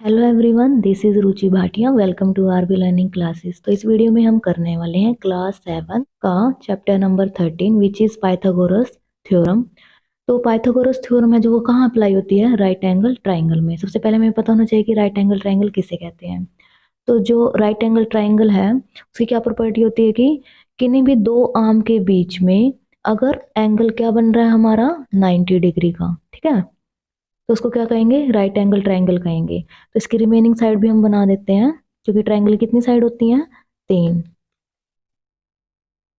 Hello everyone, this is Ruchi Bhatia. Welcome to RB learning classes. तो इस video में हम करने वाले हैं क्लास 7 का chapter number 13 which is Pythagoras theorem. तो पाइथागोरस थ्योरम है जो वो कहाँ अप्लाई होती है? राइट एंगल ट्राइंगल में। सबसे पहले हमें पता होना चाहिए कि राइट एंगल ट्राइंगल किसे कहते हैं। तो जो राइट एंगल ट्राइंगल है उसकी क्या प्रॉपर्टी होती है कि किन्हीं भी दो आर्म के बीच में अगर एंगल क्या बन रहा है हमारा 90 डिग्री का, ठीक है, तो उसको क्या कहेंगे? राइट एंगल ट्राइंगल कहेंगे। तो इसकी रिमेनिंग साइड भी हम बना देते हैं, क्योंकि ट्राइंगल कितनी साइड होती हैं? 3।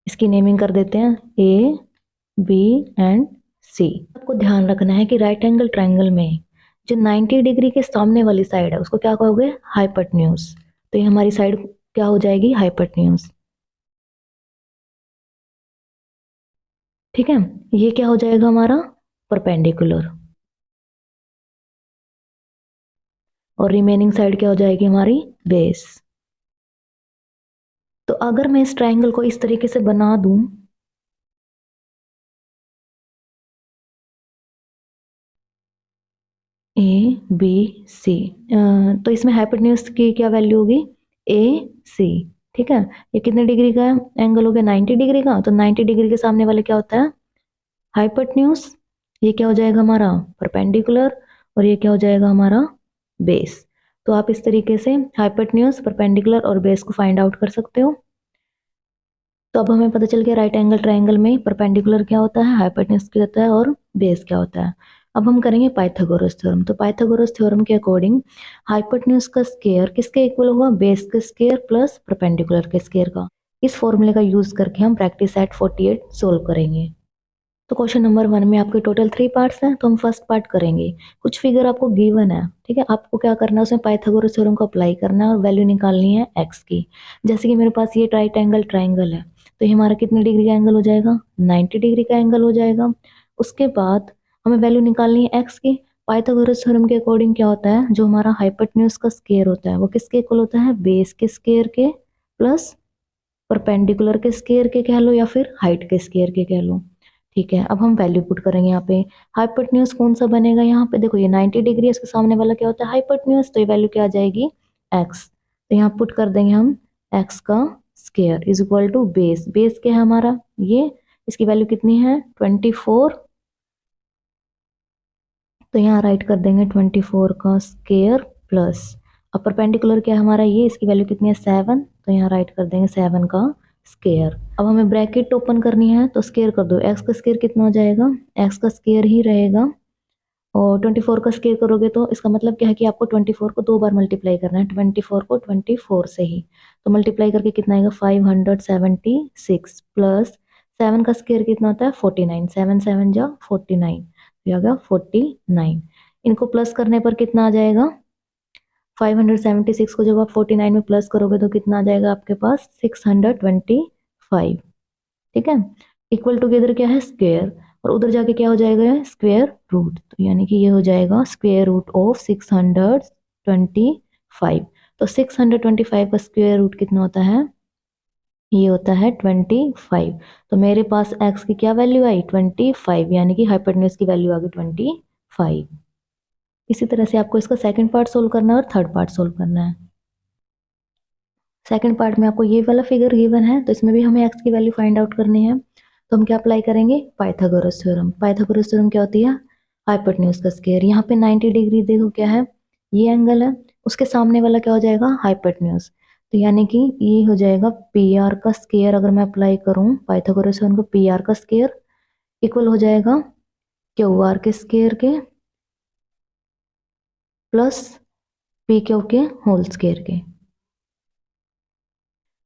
इसकी नेमिंग कर देते हैं ए, बी एंड सी। आपको ध्यान रखना है कि राइट एंगल ट्राइंगल में जो 90 डिग्री के सामने वाली साइड है उसको क्या कहोगे? हाइपोटेन्यूज। तो ये हमारी साइड क्या हो जाएगी? हाइपोटेन्यूज। ठीक है, ये क्या हो जाएगा हमारा? परपेंडिकुलर। और रिमेनिंग साइड क्या हो जाएगी हमारी? बेस। तो अगर मैं इस ट्राइंगल को इस तरीके से बना दूं, ए बी सी, तो इसमें हाइपोटेन्यूज की क्या वैल्यू होगी? ए सी। ठीक है, ये कितने डिग्री का है? एंगल हो गया 90 डिग्री का। तो 90 डिग्री के सामने वाले क्या होता है? हाइपोटेन्यूज। ये क्या हो जाएगा हमारा? परपेंडिकुलर। और ये क्या हो जाएगा हमारा? बेस। तो आप इस तरीके से हाइपोटेन्यूज, परपेंडिकुलर और बेस को फाइंड आउट कर सकते हो। तो अब हमें पता चल गया राइट एंगल ट्राइंगल में परपेंडिकुलर क्या होता है, हाइपोटेन्यूज क्या होता है और बेस क्या होता है। अब हम करेंगे पाइथागोरस थ्योरम। तो पाइथागोरस थ्योरम के अकॉर्डिंग हाइपोटेन्यूज का स्क्वायर किसके इक्वल होगा? बेस के स्क्वायर प्लस परपेंडिकुलर के स्क्वायर का। इस फॉर्मूले का यूज करके हम प्रैक्टिस सेट 48 सोल्व करेंगे। तो क्वेश्चन नंबर 1 में आपके टोटल 3 पार्ट्स हैं, तो हम फर्स्ट पार्ट करेंगे। कुछ फिगर आपको गिवन है, ठीक है, आपको क्या करना है? उसमें पाइथागोरस थ्योरम को अप्लाई करना है और वैल्यू निकालनी है एक्स की। जैसे कि मेरे पास ये राइट एंगल ट्राइंगल है, तो ये हमारा कितने डिग्री का एंगल हो जाएगा? 90 डिग्री का एंगल हो जाएगा। उसके बाद हमें वैल्यू निकालनी है एक्स की। पाइथागोरस थ्योरम के अकॉर्डिंग क्या होता है? जो हमारा हाइपोटेन्यूज का स्क्वायर होता है वो किसके इक्वल होता है? बेस के स्क्वायर के प्लस परपेंडिकुलर के स्क्वायर के कह लो या फिर हाइट के स्क्वायर के कह लो। ठीक है, अब हम वैल्यू पुट करेंगे यहाँ पे। हाइपोटेन्यूज कौन सा बनेगा? यहाँ पे देखो ये 90 डिग्री है, इसके सामने वाला क्या होता है? हाइपोटेन्यूज। तो ये वैल्यू क्या आ जाएगी? एक्स। तो यहाँ पुट कर देंगे हम एक्स का square is equal to base. Base क्या है हमारा? ये। इसकी वैल्यू कितनी है? 24। तो यहाँ राइट कर देंगे 24 का स्क्वायर प्लस, अब परपेंडिकुलर क्या है हमारा? ये। इसकी वैल्यू कितनी है? 7। तो यहाँ राइट कर देंगे 7 का स्क्वायर। अब हमें ब्रैकेट ओपन करनी है, तो स्क्वायर कर दो। एक्स का स्क्वायर कितना हो जाएगा? एक्स का स्क्वायर ही रहेगा। और 24 का स्क्वायर करोगे तो इसका मतलब क्या है कि आपको 24 को 2 बार मल्टीप्लाई करना है। 24 को 24 से ही तो मल्टीप्लाई करके कितना आएगा? 576 प्लस 7 का स्क्वायर कितना होता है? 49। 7 7 जा 49, ये आ गया 49। इनको प्लस करने पर कितना आ जाएगा? 576 को जब आप 49 में प्लस करोगे तो कितना आ जाएगा आपके पास? 625। ठीक है, इक्वल टुगेदर क्या है? स्क्वायर। और उधर जाके क्या हो जाएगा? Square root. तो यानी कि ये हो जाएगा स्क्वायर रूट ऑफ 625। तो 625 का स्क्वायर रूट कितना होता है? ये होता है 25। तो मेरे पास x की क्या वैल्यू आई? 25, यानी कि हाइपोटेन्यूज की वैल्यू आ गई 25। इसी तरह से आपको इसका सेकंड पार्ट सोल्व करना है और थर्ड पार्ट सोल्व करना है। सेकंड पार्ट में आपको ये वाला फिगर गिवन है, तो इसमें भी हमें x की वैल्यू फाइंड आउट करनी है। तो हम क्या अप्लाई करेंगे? Pythagoras theorem. पाइथागोरस थ्योरम क्या होती है? हाइपोटेन्यूज का स्क्वायर। यहाँ पे 90 डिग्री देखो क्या है? ये एंगल है, उसके सामने वाला क्या हो जाएगा? हाइपोटेन्यूज। तो यानी कि ये हो जाएगा पी आर का स्क्वायर। अगर मैं अप्लाई करूँ पाइथागोरस थ्योरम को, पी आर का स्क्वायर इक्वल हो जाएगा क्यू आर के स्क्वायर के प्लस पी क्यू के होल स्क्वायर के।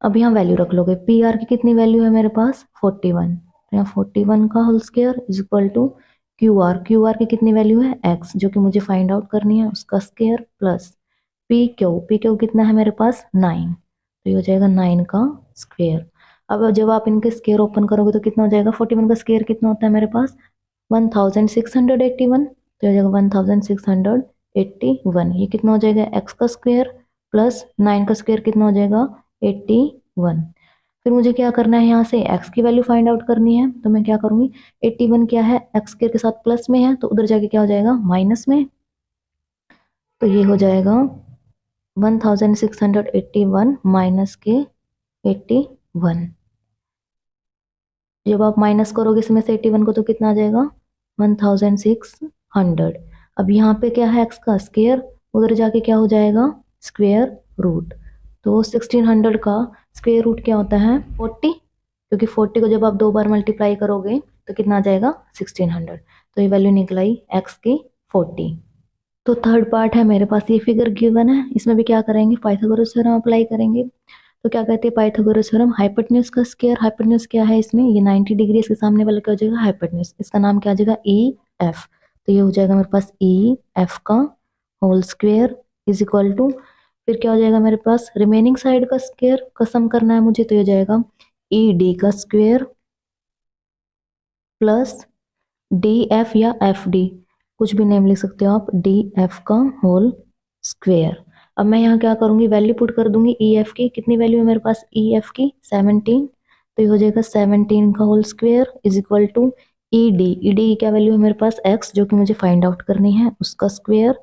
अब यहाँ वैल्यू रख लोगे। पी आर की कितनी वैल्यू है मेरे पास? 41। तो यहाँ 41 का whole square is equal to Q R. Q R की कितनी वैल्यू है? एक्स, जो कि मुझे फाइंड आउट करनी है, उसका square plus P Q. P Q कितना है मेरे पास? 9। तो ये हो जाएगा 9 का स्क्वायर। अब जब आप इनके स्क्वायर ओपन करोगे तो कितना हो जाएगा? 41 का स्क्वायर कितना होता है मेरे पास? 1681। तो हो जाएगा 1681। ये कितना हो जाएगा? एक्स का स्क्वायर प्लस 9 का स्क्वायर कितना हो जाएगा? 81। फिर मुझे क्या करना है? यहाँ से x की वैल्यू फाइंड आउट करनी है। तो मैं क्या करूँगी? 81 क्या है? एक्स स्क्वायर के साथ प्लस में है, तो उधर जाके क्या हो जाएगा? माइनस में। तो ये हो जाएगा 1681 माइनस के 81। जब आप माइनस करोगे इसमें से 81 को तो कितना आ जाएगा 1600। अब यहाँ पे क्या है x का स्क्वायर, उधर जाके क्या हो जाएगा स्क्वायर रूट। तो 1600 का स्क्वायर रूट क्या होता है 40, क्योंकि 40 को जब आप 2 बार मल्टीप्लाई करोगे तो कितना आ जाएगा 1600। तो ये वैल्यू निकल आई x की 40। तो थर्ड पार्ट है मेरे पास, ये फिगर गिवन है, इसमें भी क्या करेंगे पाइथागोरस थ्योरम अप्लाई करेंगे। तो क्या कहते हैं पाइथागोरस थ्योरम, हाइपोटेन्यूज का स्क्वायर, हाइपोटेन्यूज क्या है इसमें ये 90 डिग्री, इसके सामने वाला क्या हो जाएगा हाइपोटेन्यूज, इसका नाम क्या आ जाएगा ई एफ। तो ये हो जाएगा मेरे पास ई एफ का whole square is equal to, फिर क्या हो जाएगा मेरे पास रिमेनिंग साइड का स्क्वायर का सम करना है मुझे, तो ये हो जाएगा ई डी का स्क्वायर प्लस डी एफ या एफ डी, कुछ भी नेम लिख सकते हो आप, डी एफ का होल स्क्वायर। अब मैं यहाँ क्या करूँगी वैल्यू पुट कर दूंगी ई एफ की, कितनी वैल्यू है मेरे पास ई एफ की 17। तो ये हो जाएगा 17 का whole square is equal to E D की क्या वैल्यू है मेरे पास एक्स, जो कि मुझे फाइंड आउट करनी है, उसका स्क्वायर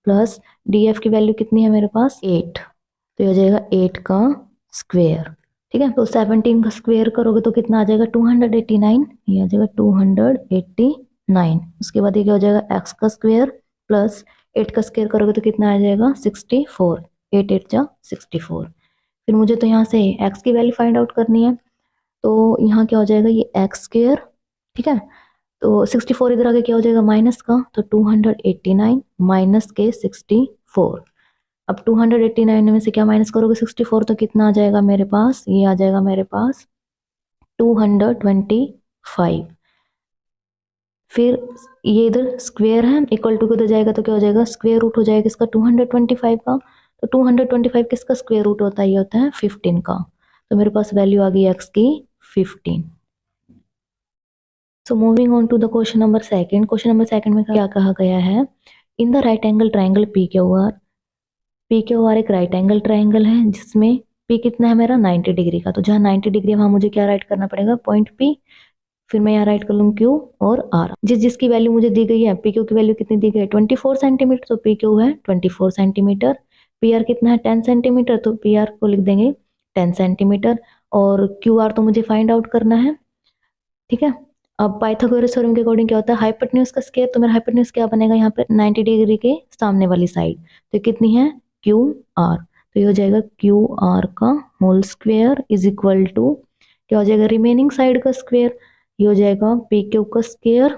प्लस डी एफ की वैल्यू कितनी है मेरे पास 8। तो ये हो जाएगा 8 का स्क्वायर। ठीक है, तो 17 का स्क्वायर करोगे तो कितना आ जाएगा 289, ये आ जाएगा 289। उसके बाद ये क्या हो जाएगा एक्स का स्क्वायर प्लस 8 का स्क्वायर करोगे तो कितना आ जाएगा 64, 8 8 जा 64। फिर मुझे तो यहाँ से एक्स की वैल्यू फाइंड आउट करनी है, तो यहाँ क्या हो जाएगा ये एक्स स्क्वायर। ठीक है, तो 64 इधर आगे क्या हो जाएगा माइनस का, तो 289 माइनस के 64। अब 289 में से क्या माइनस करोगे 64, तो कितना आ जाएगा मेरे पास, ये आ जाएगा मेरे पास 225। फिर ये इधर स्क्वायर है इक्वल टू किधर जाएगा तो क्या हो जाएगा स्क्वायर रूट हो जाएगा इसका 225 का। तो 225 किसका स्क्वायर रूट होता है, ये होता है 15 का। तो मेरे पास वैल्यू आ गई एक्स की 15। So moving on to the question number second. Question number second में क्या कहा गया है, in the right angle triangle P Q R एक राइट एंगल ट्राइंगल है जिसमें पी कितना है मेरा 90 डिग्री का। तो जहाँ 90 डिग्री है वहां मुझे क्या राइट करना पड़ेगा पॉइंट पी, फिर मैं यहाँ राइट कर लूँ क्यू और आर। जिसकी वैल्यू मुझे दी गई है पी क्यू की वैल्यू कितनी दी गई है 24 सेंटीमीटर, तो पी क्यू है 24 सेंटीमीटर। पी आर कितना है 10 सेंटीमीटर, तो पी आर को लिख देंगे 10 सेंटीमीटर। और क्यू आर तो मुझे फाइंड आउट करना है। ठीक है, अब पाइथागोरस थ्योरम के अकॉर्डिंग क्या होता है हाइपोटेन्यूज का स्क्वायर, तो मेरा हाइपोटेन्यूज क्या बनेगा यहाँ पे 90 डिग्री के सामने वाली साइड, तो कितनी है क्यू आर। तो ये हो जाएगा क्यू आर का whole square is equal to क्या हो जाएगा रिमेनिंग साइड का स्क्वायर, ये हो जाएगा पी क्यू का स्क्वायर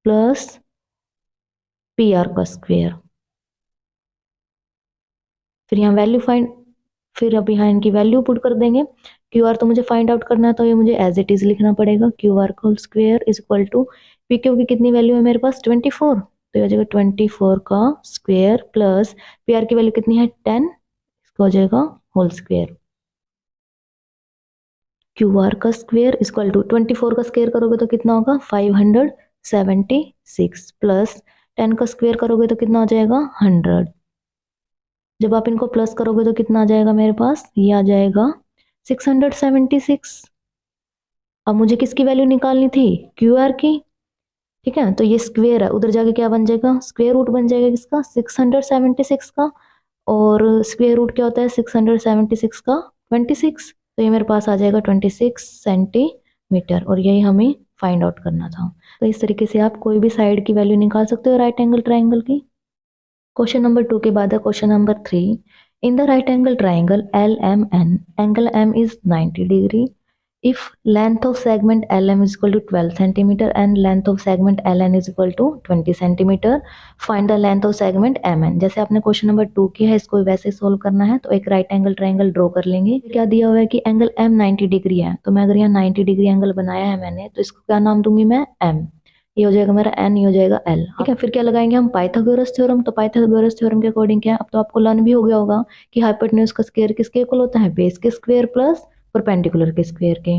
प्लस पी आर का स्क्वायर। फिर यहाँ वैल्यू फाइंड, फिर अब यहाँ इनकी वैल्यू पुट कर देंगे। क्यू आर तो मुझे फाइंड आउट करना है, तो ये मुझे एज इट इज लिखना पड़ेगा क्यू आर का whole square is equal to P Q की कितनी वैल्यू है मेरे पास 24, तो ये हो जाएगा 24 का स्क्वायर प्लस पी आर की वैल्यू कितनी है 10, इसका हो जाएगा होल स्क्वायर। क्यू आर का स्क्वायर इक्वल टू 24 का स्क्वायर करोगे तो कितना होगा 576 प्लस 10 का स्क्वायर करोगे तो कितना हो जाएगा 100। जब आप इनको प्लस करोगे तो कितना आ जाएगा मेरे पास, ये आ जाएगा 676। अब मुझे किसकी वैल्यू निकालनी थी क्यू आर की। ठीक है, तो ये स्क्वायर है, उधर जाके क्या बन जाएगा स्क्वायर रूट बन जाएगा किसका 676 का, और स्क्वायर रूट क्या होता है 676 का 26, तो ये मेरे पास आ जाएगा 26 सेंटीमीटर, और यही हमें फाइंड आउट करना था। तो इस तरीके से आप कोई भी साइड की वैल्यू निकाल सकते हो राइट एंगल ट्राइंगल की। क्वेश्चन नंबर 2 के बाद है question number 3। In the right angle triangle L M N, angle M is 90 degree if length of segment LM is equal to 12 centimeter and length of segment LN is equal to 20 centimeter, find the length of segment MN। जैसे आपने question number 2 किया है इसको वैसे solve करना है, तो एक राइट एंगल ट्राइंगल ड्रॉ कर लेंगे। क्या दिया हुआ है कि एंगल M 90 डिग्री है, तो मैं अगर यहाँ 90 डिग्री एंगल बनाया है मैंने, तो इसको क्या नाम दूंगी मैं M, ये हो जाएगा मेरा N, ये हो जाएगा L। ठीक है, फिर क्या लगाएंगे हम पाइथागोरस थ्योरम। तो पाइथागोरस थ्योरम के अकॉर्डिंग क्या है, अब तो आपको लर्न भी हो गया होगा कि हाइपोटेन्यूज का स्क्वायर किसके इक्वल होता है बेस के स्क्वायर प्लस परपेंडिकुलर के स्क्वायर के,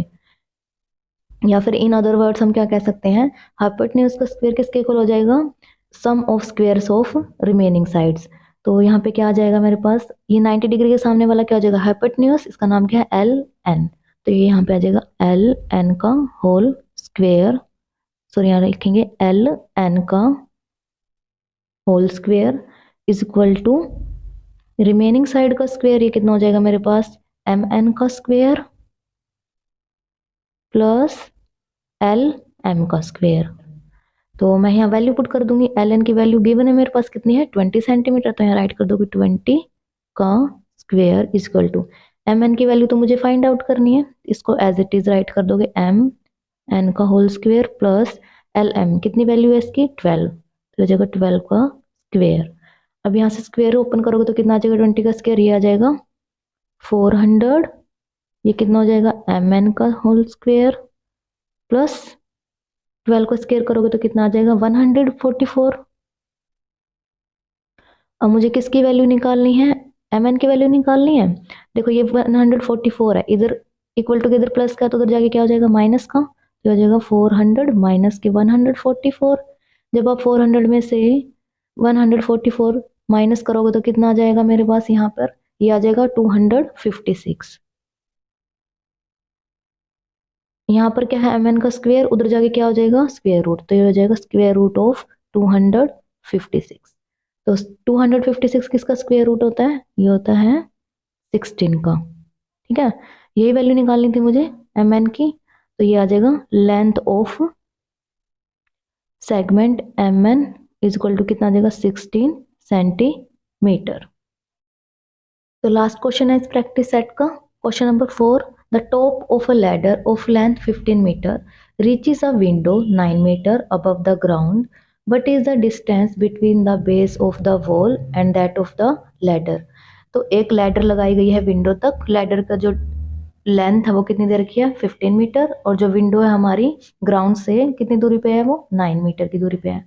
या फिर इन अदर वर्ड्स हम क्या कह सकते हैं हाइपोटेन्यूज का स्क्वायर किसके इक्वल हो जाएगा sum of squares of remaining sides. तो यहाँ पे क्या आ जाएगा मेरे पास, ये 90 डिग्री के सामने वाला क्या हो जाएगा हाइपोटेन्यूज, इसका नाम क्या है एल एन, तो ये यहाँ पे आ जाएगा एल एन का होल स्क्वायर, सॉरी यहाँ लिखेंगे एल एन का whole square is equal to remaining side का स्क्वायर ये कितना हो जाएगा मेरे पास, एम एन का स्क्वायर प्लस एल एम का स्क्वायर। तो मैं यहाँ वैल्यू पुट कर दूंगी, एल एन की वैल्यू गिवन है मेरे पास कितनी है 20 सेंटीमीटर, तो यहाँ राइट कर दोगे 20 का square is equal to M N की वैल्यू तो मुझे फाइंड आउट करनी है, इसको एज इट इज राइट कर दोगे एम एन का whole square plus L M, कितनी वैल्यू है इसकी 12, तो हो जाएगा 12 का स्क्वायर। अब यहाँ से स्क्वायर ओपन करोगे तो कितना आ जाएगा 20 का स्क्वायर, ये आ जाएगा 400, ये कितना हो जाएगा एम एन का होल स्क्वायर प्लस 12 को स्क्वायर करोगे तो कितना आ जाएगा 144। अब मुझे किसकी वैल्यू निकालनी है, एम एन की वैल्यू निकालनी है। देखो ये 144 है, इधर इक्वल टू के इधर प्लस का, तो उधर जाके क्या हो जाएगा माइनस का, तो हो जाएगा 400 माइनस के 144। जब आप 400 में से 144 माइनस करोगे तो कितना आ जाएगा मेरे पास, यहाँ पर ये आ जाएगा 256। यहाँ पर क्या है एम एन का स्क्वायर, उधर जाके क्या हो जाएगा स्क्वायर रूट, तो ये हो जाएगा स्क्वायर रूट ऑफ 256। तो 256 किसका स्क्वायर रूट होता है, ये होता है 16 का। ठीक है, यही वैल्यू निकालनी थी मुझे एम एन की, तो ये आ जाएगा length of segment M N is equal to कितना आ जाएगा 16 सेंटीमीटर। तो लास्ट क्वेश्चन है इस प्रैक्टिस सेट का, question number 4। The top of a ladder of length 15 meter reaches a window 9 meter above the ground. What is the distance between the base of the wall and that of the ladder? तो एक ladder लगाई गई है window तक, ladder का जो length है वो कितनी दे रखी है 15 मीटर, और जो विंडो है हमारी ग्राउंड से कितनी दूरी पे है, वो 9 मीटर की दूरी पे है।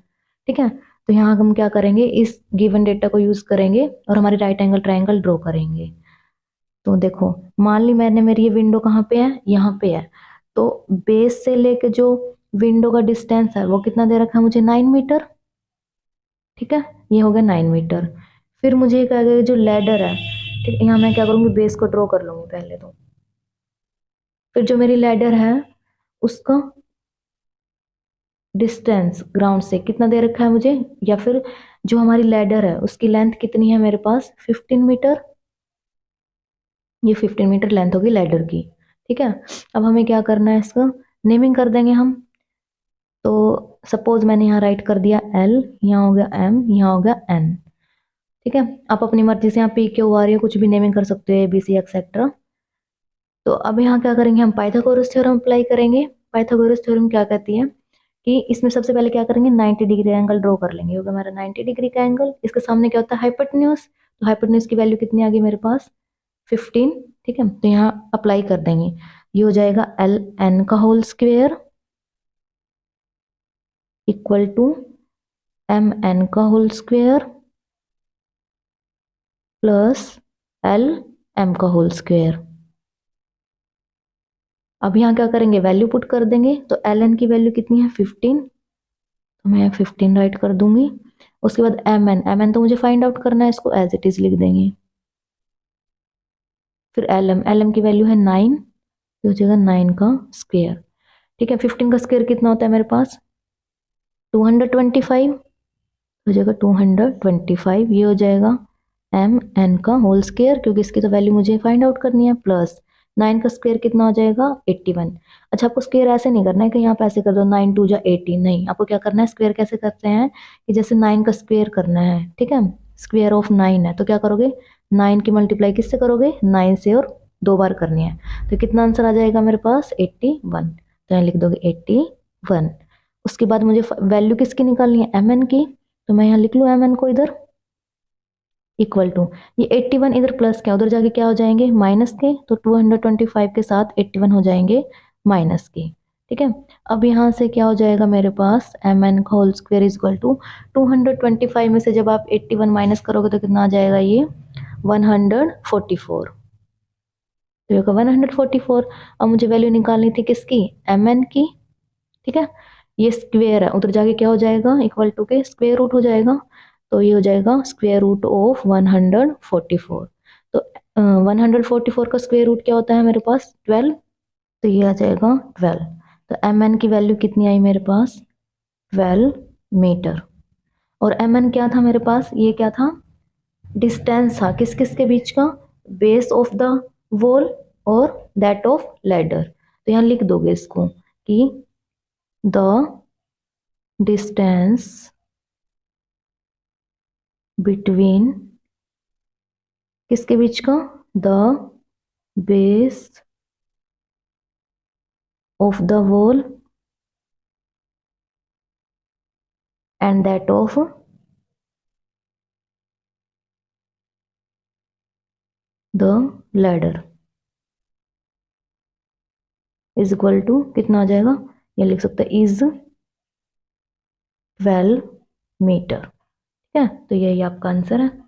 ठीक है, तो यहाँ हम क्या करेंगे, इस गिवन डेटा को यूज करेंगे और हमारी राइट एंगल ट्रायंगल ड्रॉ करेंगे। तो देखो मान ली मैंने, मेरी ये विंडो कहाँ पे है, यहाँ पे है, तो बेस से लेके जो विंडो का डिस्टेंस है वो कितना दे रखा है मुझे 9 मीटर। ठीक है, ये हो गया 9 मीटर। फिर मुझे क्या कहेगा जो लैडर है, ठीक है, यहाँ मैं क्या करूँगी बेस को ड्रॉ कर लूँगी पहले तो। फिर जो मेरी लैडर है उसका डिस्टेंस ग्राउंड से कितना दे रखा है मुझे, या फिर जो हमारी लैडर है उसकी लेंथ कितनी है मेरे पास 15 मीटर, ये 15 मीटर लेंथ होगी लैडर की। ठीक है, अब हमें क्या करना है, इसका नेमिंग कर देंगे हम। तो सपोज मैंने यहाँ राइट कर दिया L, यहाँ हो गया M, यहाँ हो गया N। ठीक है, आप अपनी मर्जी से यहाँ P Q R कुछ भी नेमिंग कर सकते हो, ABC एक्सेट्रा। तो अब यहाँ क्या करेंगे, हम पाइथागोरस थ्योरम अप्लाई करेंगे। पाइथागोरस थ्योरम क्या कहती है कि इसमें सबसे पहले क्या करेंगे 90 डिग्री एंगल ड्रॉ कर लेंगे, होगा हमारा 90 डिग्री का एंगल। इसके सामने क्या होता है हाइपोटेन्यूज, तो हाइपोटेन्यूज की वैल्यू कितनी आ गई मेरे पास 15। ठीक है, तो यहाँ अप्लाई कर देंगे, ये हो जाएगा एल एन का whole square equal to M N का whole square plus L M का होल स्क्वायर। अब यहाँ क्या करेंगे वैल्यू पुट कर देंगे, तो एल एन की वैल्यू कितनी है 15, तो मैं 15 राइट कर दूंगी। उसके बाद एम एन तो मुझे फाइंड आउट करना है, इसको एज इट इज लिख देंगे। फिर एल एम की वैल्यू है 9, तो हो जाएगा 9 का स्क्वायर। ठीक है, 15 का स्क्वायर कितना होता है मेरे पास 225, हो जाएगा 225, ये हो जाएगा एम एन का होल स्क्वायर, क्योंकि इसकी तो वैल्यू मुझे फाइंड आउट करनी है, प्लस 9 का स्क्वायर कितना हो जाएगा 81। अच्छा, आपको स्क्वायर ऐसे नहीं करना है कि यहाँ पे ऐसे कर दो 9 2 जा 18, नहीं, आपको क्या करना है स्क्वायर कैसे करते हैं कि जैसे 9 का स्क्वायर करना है, ठीक है, स्क्वायर ऑफ 9 है, तो क्या करोगे 9 की मल्टीप्लाई किससे करोगे 9 से, और 2 बार करनी है, तो कितना आंसर आ जाएगा मेरे पास 81। तो यहाँ लिख दोगे 81। उसके बाद मुझे वैल्यू किसकी निकालनी है एम एन की, तो मैं यहाँ लिख लूँ एम एन को इधर इक्वल टू, ये 81 इधर प्लस क्या, उधर जाके क्या हो जाएंगे माइनस के, तो 225 के साथ 81 हो जाएंगे माइनस के। ठीक है, अब यहाँ से क्या हो जाएगा मेरे पास एम एन का whole square is equal to 225 में से जब आप 81 माइनस करोगे तो कितना आ जाएगा ये 144, तो ये 144। अब मुझे वैल्यू निकालनी थी किसकी एम एन की। ठीक है, ये स्क्वायर है, उधर जाके क्या हो जाएगा इक्वल टू के स्क्वायर रूट हो जाएगा, तो ये हो जाएगा स्क्वायर रूट ऑफ 144। तो 144 का स्क्वायर रूट क्या होता है मेरे पास 12, तो ये आ जाएगा 12। तो एम एन की वैल्यू कितनी आई मेरे पास 12 मीटर, और एम एन क्या था मेरे पास, ये क्या था डिस्टेंस था किस किस के बीच का, बेस ऑफ द वॉल और दैट ऑफ लैडर। तो यहाँ लिख दोगे इसको कि द डिस्टेंस बिटवीन किसके बीच का, the base of the wall and that of the ladder is equal to कितना आ जाएगा, ये लिख सकते हैं इज 12 मीटर। ठीक है, तो यही आपका आंसर है।